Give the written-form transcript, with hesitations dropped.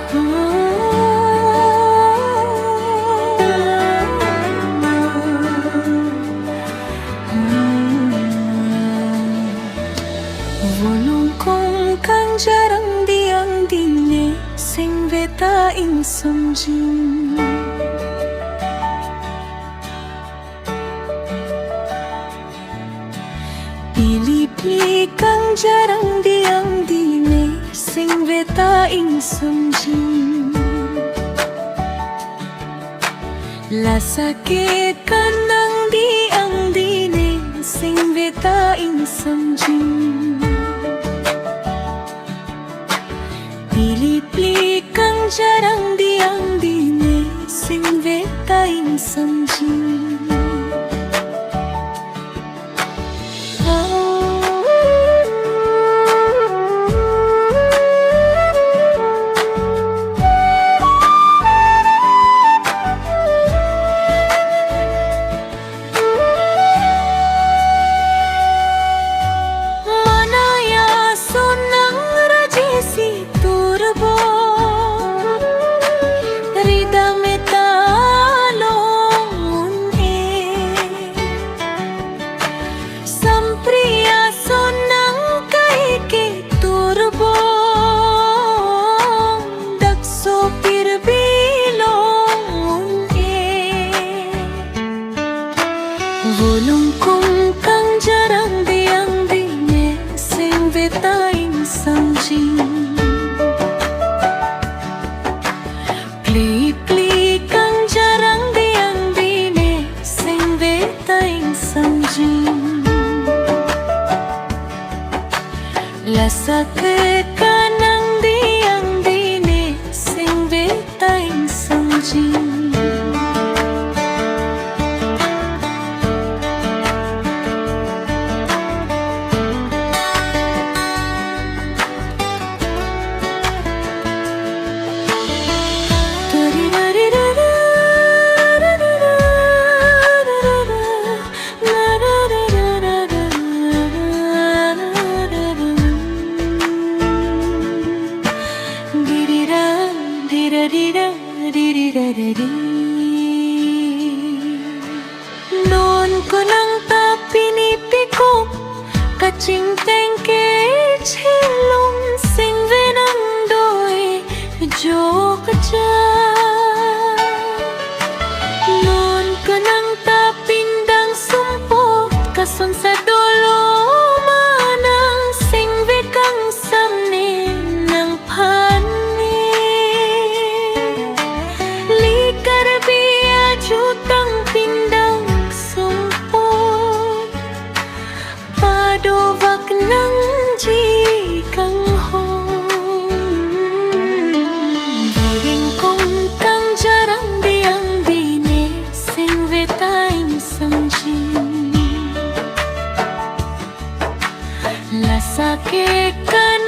Volong kong kang jarang diang dine sing beta ing samjing. Pilih-pilih kang jarang diang dine sing beta ing samjing. La sakit kanang diang dine sing beta ing samjing. Pilih-pilih kang jarang diang dine sing beta ing samjing. Volong kong kang jarang diang dine sing beta ing samjing. Pli-pli kang jarang diang dine sing beta ing samjing. La sakit kanang diang dine sing beta ing samjing. Noon ko lang ta pinipiko kaching tengke chilong sing venang doi jo kacha. Noon ko lang ta pindang sumpot kason sa dolo manang sing vekang samne ng pani. Likar biya jutang pindang sumpot padovak ng jikang hong. Baging kong kang jarang diang dine sing beta ing samjing. La sakit kan